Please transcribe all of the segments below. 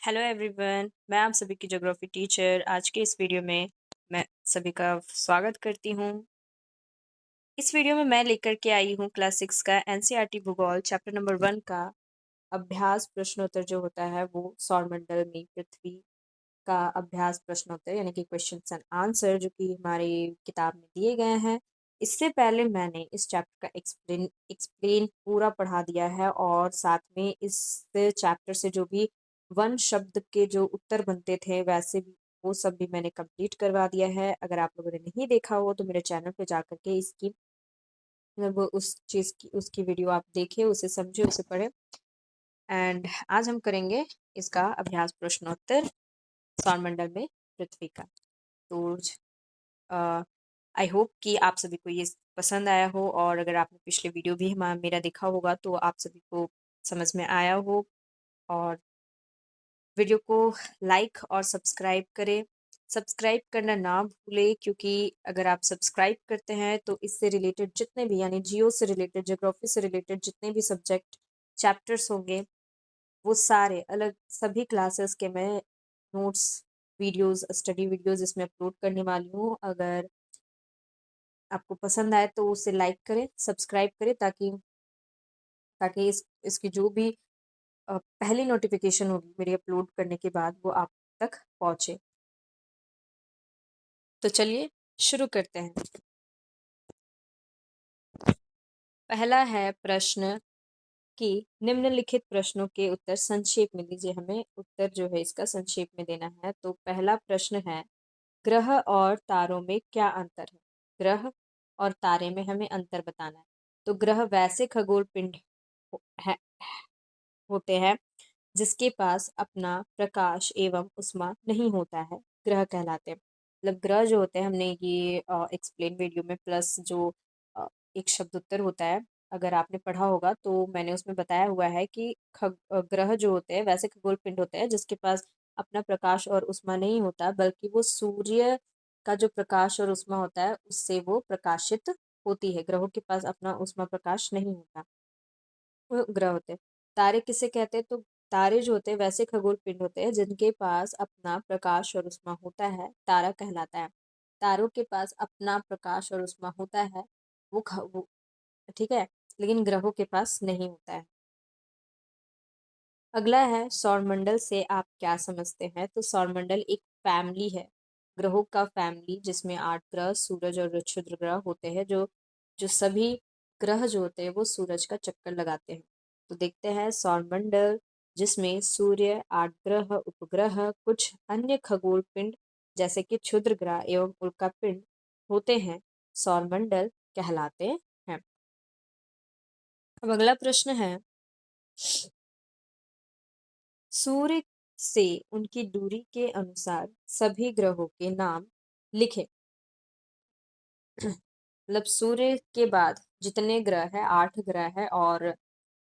Hello everyone, मैं आप सभी की ज्योग्राफी टीचर आज के इस वीडियो में मैं सभी का स्वागत करती हूँ। इस वीडियो में मैं लेकर के आई हूँ क्लास 6 का एनसीईआरटी भूगोल चैप्टर नंबर 1 का अभ्यास प्रश्नोत्तर जो होता है वो सौरमंडल में पृथ्वी का अभ्यास प्रश्नोत्तर यानी कि क्वेश्चंस एंड आंसर जो कि हमारी किताब में दिए गए हैं। इससे पहले मैंने इस चैप्टर का एक्सप्लेन पूरा पढ़ा दिया है और साथ में इस चैप्टर से जो भी वन शब्द के जो उत्तर बनते थे वैसे भी वो सब भी मैंने कंप्लीट करवा दिया है। अगर आप लोगों ने नहीं देखा हो तो मेरे चैनल पे जाकर के इसकी मतलब उस चीज़ की उसकी वीडियो आप देखें, उसे समझे, उसे पढ़े। एंड आज हम करेंगे इसका अभ्यास प्रश्नोत्तर सौरमंडल में पृथ्वी का। तो आई होप कि आप सभी को ये पसंद आया हो और अगर आपने पिछले वीडियो भी मेरा देखा होगा तो आप सभी को समझ में आया हो। और वीडियो को लाइक और सब्सक्राइब करें। सब्सक्राइब करना ना भूलें क्योंकि अगर आप सब्सक्राइब करते हैं तो इससे रिलेटेड जितने भी यानी जियो से रिलेटेड, ज्योग्राफी से रिलेटेड जितने भी सब्जेक्ट चैप्टर्स होंगे वो सारे अलग सभी क्लासेस के मैं नोट्स, वीडियोस, स्टडी वीडियोस इसमें अपलोड करने वाली हूँ। अगर आपको पसंद आए तो उसे लाइक करें, सब्सक्राइब करें ताकि ताकि इसकी जो भी पहली नोटिफिकेशन होगी मेरी अपलोड करने के बाद वो आप तक पहुँचे। तो चलिए शुरू करते हैं। पहला है प्रश्न कि निम्नलिखित प्रश्नों के उत्तर संक्षेप में दीजिए। हमें उत्तर जो है इसका संक्षेप में देना है। तो पहला प्रश्न है, ग्रह और तारों में क्या अंतर है? ग्रह और तारे में हमें अंतर बताना है। तो ग्रह वैसे खगोल पिंड है होते हैं जिसके पास अपना प्रकाश एवं उष्मा नहीं होता है, ग्रह कहलाते हैं। मतलब ग्रह जो होते हैं, हमने ये एक्सप्लेन वीडियो में प्लस जो एक शब्द उत्तर होता है अगर आपने पढ़ा होगा तो मैंने उसमें बताया हुआ है कि ग्रह जो होते हैं वैसे खगोल पिंड होते हैं जिसके पास अपना प्रकाश और उष्मा नहीं होता बल्कि वो सूर्य का जो प्रकाश और उष्मा होता है उससे वो प्रकाशित होती है। ग्रहों के पास अपना उष्मा प्रकाश नहीं होता, वो ग्रह होते हैं। तारे किसे कहते हैं? तो तारे जो होते हैं वैसे खगोल पिंड होते हैं जिनके पास अपना प्रकाश और उष्मा होता है, तारा कहलाता है। तारों के पास अपना प्रकाश और उष्मा होता है, वो ठीक है, लेकिन ग्रहों के पास नहीं होता है। अगला है, सौरमंडल से आप क्या समझते हैं? तो सौरमंडल एक फैमिली है, ग्रहों का फैमिली जिसमें 8 ग्रह, सूरज और क्षुद्र ग्रह होते हैं। जो जो सभी ग्रह जो होते हैं वो सूरज का चक्कर लगाते हैं। तो देखते हैं सौरमंडल जिसमें सूर्य, 8 ग्रह, उपग्रह, कुछ अन्य खगोल पिंड जैसे कि क्षुद्र ग्रह एवं उल्का पिंड होते हैं, सौरमंडल कहलाते हैं। अब अगला प्रश्न है, सूर्य से उनकी दूरी के अनुसार सभी ग्रहों के नाम लिखें। मतलब सूर्य के बाद जितने ग्रह है, 8 ग्रह है और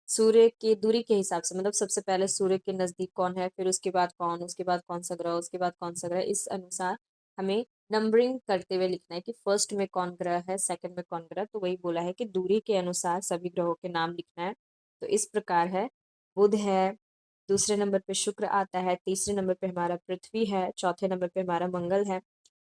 सूर्य की दूरी के हिसाब से मतलब सबसे पहले सूर्य के नजदीक कौन है, फिर उसके बाद कौन, उसके बाद कौन सा ग्रह, उसके बाद कौन सा ग्रह, इस अनुसार हमें नंबरिंग करते हुए लिखना है कि फर्स्ट में कौन ग्रह है, सेकंड में कौन ग्रह। तो वही बोला है कि दूरी के अनुसार सभी ग्रहों के नाम लिखना है। तो इस प्रकार है, बुध है, दूसरे नंबर पे शुक्र आता है, तीसरे नंबर पे हमारा पृथ्वी है, चौथे नंबर पे हमारा मंगल है,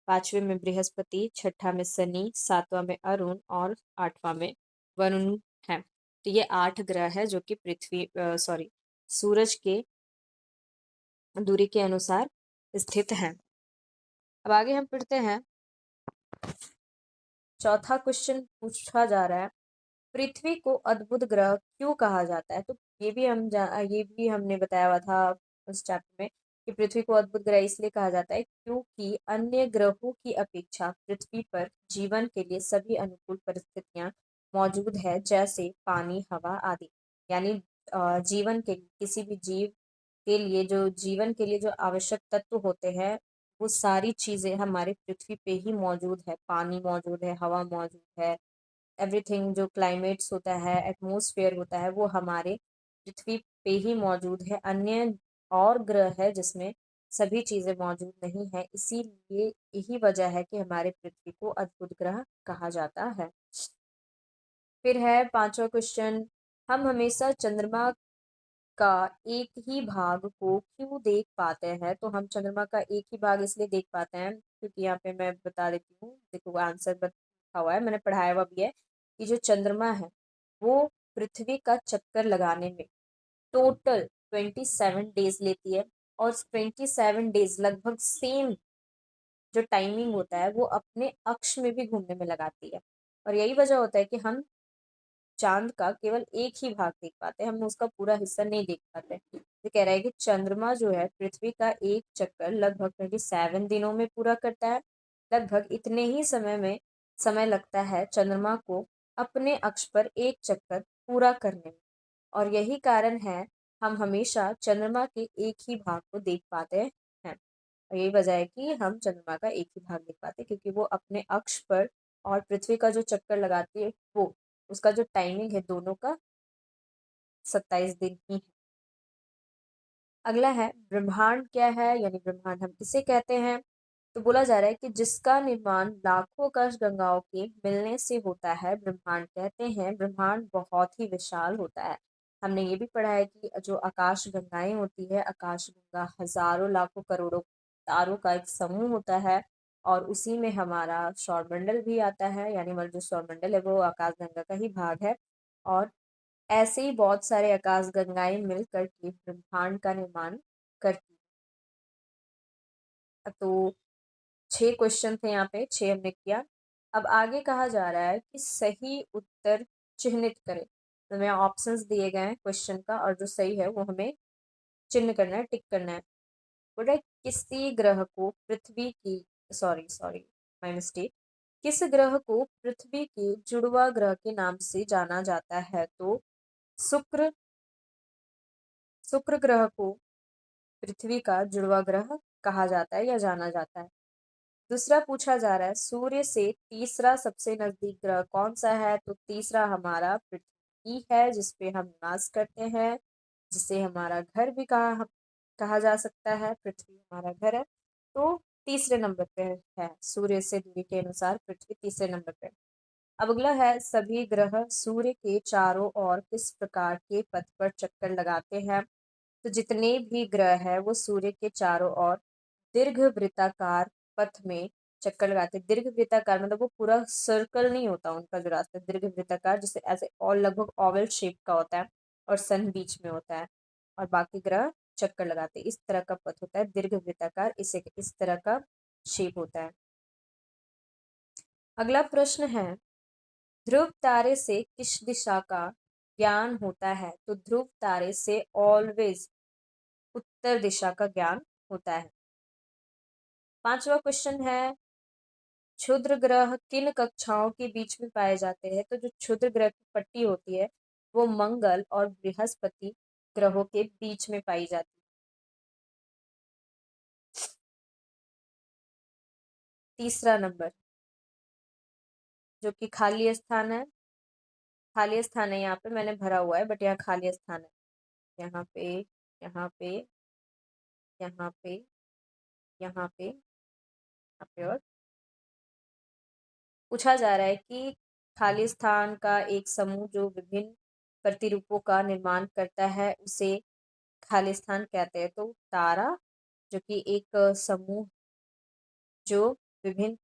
पांचवें में बृहस्पति, छठा में शनि, सातवां में अरुण और आठवां में वरुण है। तो ये 8 ग्रह है जो कि पृथ्वी सॉरी सूरज के दूरी के अनुसार स्थित हैं। अब आगे हम पढ़ते हैं। चौथा क्वेश्चन पूछा जा रहा है, पृथ्वी को अद्भुत ग्रह क्यों कहा जाता है? तो ये भी हमने बताया हुआ था उस चैप्टर में कि पृथ्वी को अद्भुत ग्रह इसलिए कहा जाता है क्योंकि अन्य ग्रहों की अपेक्षा पृथ्वी पर जीवन के लिए सभी अनुकूल परिस्थितियां मौजूद है, जैसे पानी, हवा आदि। यानी जीवन के लिए, किसी भी जीव के लिए, जो जीवन के लिए जो आवश्यक तत्व होते हैं वो सारी चीजें हमारे पृथ्वी पे ही मौजूद है। पानी मौजूद है, हवा मौजूद है, एवरीथिंग जो क्लाइमेट्स होता है, एटमॉस्फेयर होता है, वो हमारे पृथ्वी पे ही मौजूद है। अन्य और ग्रह है जिसमें सभी चीजें मौजूद नहीं है, इसीलिए यही वजह है कि हमारे पृथ्वी को अद्भुत ग्रह कहा जाता है। फिर है पांचवा क्वेश्चन, हम हमेशा चंद्रमा का एक ही भाग को क्यों देख पाते हैं? तो हम चंद्रमा का एक ही भाग इसलिए देख पाते हैं क्योंकि यहाँ पे मैं बता देती हूँ, देखो आंसर लिखा हुआ है, मैंने पढ़ाया हुआ भी है कि जो चंद्रमा है वो पृथ्वी का चक्कर लगाने में टोटल 27 डेज लेती है, और 27 डेज लगभग सेम जो टाइमिंग होता है वो अपने अक्ष में भी घूमने में लगाती है। और यही वजह होता है कि हम चांद का केवल एक ही भाग देख पाते हैं, हम उसका पूरा हिस्सा नहीं देख पाते। ये कह रहा है कि चंद्रमा जो है पृथ्वी का एक चक्कर लगभग 27 दिनों में पूरा करता है। लगभग इतने ही समय लगता है चंद्रमा को अपने अक्ष पर एक चक्कर पूरा करने में। और यही कारण है हम हमेशा चंद्रमा के एक ही भाग को देख पाते हैं। और यही वजह है कि हम चंद्रमा का एक ही भाग देख पाते हैं, क्योंकि वो अपने अक्ष पर और पृथ्वी का जो चक्कर लगाती है वो उसका जो टाइमिंग है दोनों का 27 दिन ही है। अगला है ब्रह्मांड क्या है, यानी ब्रह्मांड हम किसे कहते हैं? तो बोला जा रहा है कि जिसका निर्माण लाखों आकाश गंगाओं के मिलने से होता है ब्रह्मांड कहते हैं। ब्रह्मांड बहुत ही विशाल होता है। हमने ये भी पढ़ा है कि जो आकाश गंगाएं होती है, आकाश गंगा हजारों लाखों करोड़ों तारों का एक समूह होता है, और उसी में हमारा सौरमंडल भी आता है, यानी हमारा जो सौरमंडल है वो आकाश गंगा का ही भाग है। और ऐसे ही बहुत सारे आकाश गंगाएं मिलकर के ब्रह्मांड का निर्माण करती है। तो 6 क्वेश्चन थे यहाँ पे, 6 हमने किया। अब आगे कहा जा रहा है कि सही उत्तर चिन्हित करें। तो हमें ऑप्शंस दिए गए हैं क्वेश्चन का, और जो सही है वो हमें चिन्ह करना है, टिक करना है। बोला है, किसी ग्रह को पृथ्वी की सॉरी सॉरी माय मिस्टेक, किस ग्रह को पृथ्वी के जुड़वा ग्रह के नाम से जाना जाता है? तो शुक्र शुक्र ग्रह को पृथ्वी का जुड़वा ग्रह कहा जाता है या जाना जाता है। दूसरा पूछा जा रहा है, सूर्य से तीसरा सबसे नजदीक ग्रह कौन सा है? तो तीसरा हमारा पृथ्वी है, जिसपे हम निवास करते हैं, जिसे हमारा घर भी कहा जा सकता है। पृथ्वी हमारा घर है, तो तीसरे नंबर पे है। सूर्य से दूरी के अनुसार पृथ्वी तीसरे नंबर पे। अब अगला है, सभी ग्रह सूर्य के चारों ओर किस प्रकार के पथ पर चक्कर लगाते हैं? तो जितने भी ग्रह है वो सूर्य के चारों ओर दीर्घ वृत्ताकार पथ में चक्कर लगाते हैं। दीर्घ वृत्ताकार मतलब वो पूरा सर्कल नहीं होता उनका जो रास्ता, दीर्घ वृत्ताकार जिसे ऐसे और लगभग ओवल शेप का होता है, और सन बीच में होता है, और बाकी ग्रह चक्कर लगाते हैं। इस तरह का पथ होता है दीर्घ वृत्ताकार, इसे इस तरह का शेप होता है। अगला प्रश्न है, ध्रुव तारे से किस दिशा का ज्ञान होता है? तो ध्रुव तारे से ऑलवेज उत्तर दिशा का ज्ञान होता है। पांचवा क्वेश्चन है, क्षुद्र ग्रह किन कक्षाओं के बीच में पाए जाते हैं? तो जो क्षुद्र ग्रह की पट्टी होती है वो मंगल और बृहस्पति ग्रहों के बीच में पाई जाती है। तीसरा नंबर जो कि खाली स्थान है, खाली स्थान है, यहाँ पे मैंने भरा हुआ है बट यहाँ खाली स्थान है। यहाँ पे, यहाँ पे, यहाँ पे, यहाँ पे, यहाँ पे, और पूछा जा रहा है कि खाली स्थान का एक समूह जो विभिन्न प्रतिरूपों का निर्माण करता है उसे खाली स्थान कहते हैं। तो तारा जो कि एक समूह जो विभिन्न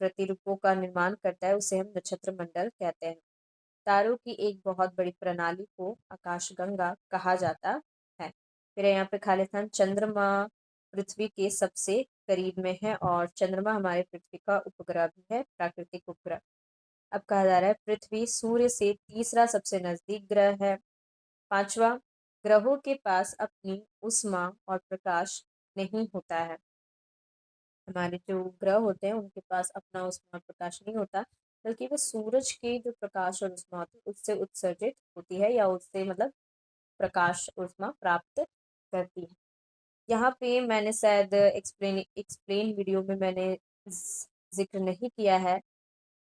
प्रतिरूपों का निर्माण करता है उसे हम नक्षत्र मंडल कहते हैं। तारों की एक बहुत बड़ी प्रणाली को आकाशगंगा कहा जाता है। फिर यहाँ पे खाली स्थान, चंद्रमा पृथ्वी के सबसे करीब में है, और चंद्रमा हमारे पृथ्वी का उपग्रह भी है, प्राकृतिक उपग्रह। अब कहा जा रहा है, पृथ्वी सूर्य से तीसरा सबसे नजदीक ग्रह है। पांचवा, ग्रहों के पास अपनी उष्मा और प्रकाश नहीं होता है। हमारे जो ग्रह होते हैं उनके पास अपना उष्मा और प्रकाश नहीं होता, बल्कि वो सूरज के जो प्रकाश और उष्मा होती है उससे उत्सर्जित होती है, या उससे मतलब प्रकाश उष्मा प्राप्त करती है। यहाँ पे मैंने शायद एक्सप्लेन एक्सप्लेन वीडियो में मैंने जिक्र नहीं किया है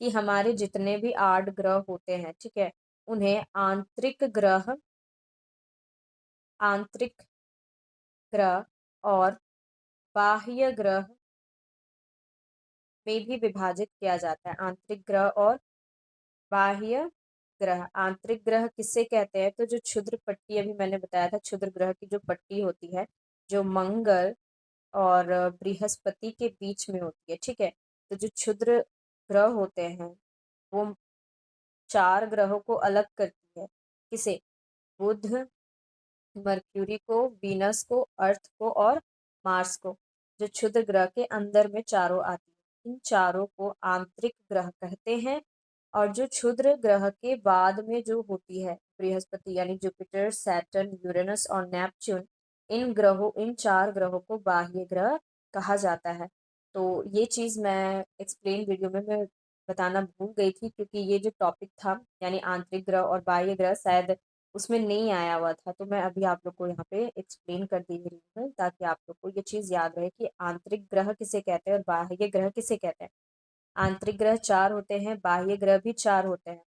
कि हमारे जितने भी 8 ग्रह होते हैं, ठीक है, उन्हें आंतरिक ग्रह और बाह्य ग्रह में भी विभाजित किया जाता है। आंतरिक ग्रह और बाह्य ग्रह, आंतरिक ग्रह किससे कहते हैं? तो जो क्षुद्र पट्टी अभी मैंने बताया था, क्षुद्र ग्रह की जो पट्टी होती है, जो मंगल और बृहस्पति के बीच में होती है, ठीक है। तो जो क्षुद्र ग्रह होते हैं वो 4 ग्रहों को अलग करती है। किसे? बुध, मर्क्यूरी को, वीनस को, अर्थ को और मार्स को। जो क्षुद्र ग्रह के अंदर में चारों आती है, इन चारों को आंतरिक ग्रह कहते हैं। और जो क्षुद्र ग्रह के बाद में जो होती है बृहस्पति यानी जुपिटर, सैटर्न, यूरेनस और नेपच्यून, इन 4 ग्रहों को बाह्य ग्रह कहा जाता है। तो ये चीज़ मैं एक्सप्लेन वीडियो में मैं बताना भूल गई थी, क्योंकि ये जो टॉपिक था यानी आंतरिक ग्रह और बाह्य ग्रह शायद उसमें नहीं आया हुआ था, तो मैं अभी आप लोग को यहाँ पे एक्सप्लेन कर दे रही हूँ ताकि आप लोग को ये चीज़ याद रहे कि आंतरिक ग्रह किसे कहते हैं और बाह्य ग्रह किसे कहते हैं। आंतरिक ग्रह 4 होते हैं, बाह्य ग्रह भी 4 होते हैं।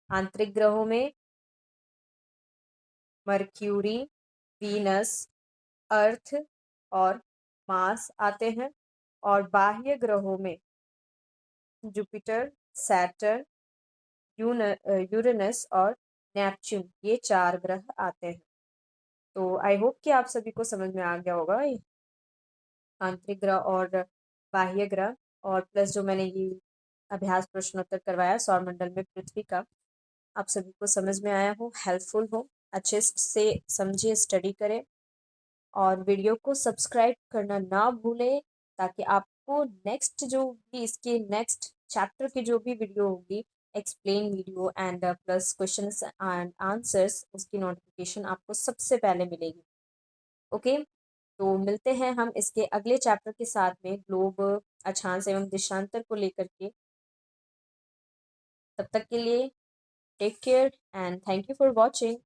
आंतरिक ग्रहों में मर्क्यूरी, वीनस, अर्थ और मार्स आते हैं। और बाह्य ग्रहों में जुपिटर, सैटर्न, यूरेनस और नेपच्यून, ये 4 ग्रह आते हैं। तो आई होप कि आप सभी को समझ में आ गया होगा ये आंतरिक ग्रह और बाह्य ग्रह, और प्लस जो मैंने ये अभ्यास प्रश्नोत्तर करवाया सौरमंडल में पृथ्वी का, आप सभी को समझ में आया हो, हेल्पफुल हो। अच्छे से समझिए, स्टडी करें और वीडियो को सब्सक्राइब करना ना भूलें, ताकि आपको नेक्स्ट जो भी इसके नेक्स्ट चैप्टर की जो भी वीडियो होगी, explain video and plus questions and answers, उसकी नोटिफिकेशन आपको सबसे पहले मिलेगी। ओके, तो मिलते हैं हम इसके अगले चैप्टर के साथ में, ग्लोब, अक्षांश एवं देशांतर को लेकर के। तब तक के लिए take care and thank you for watching.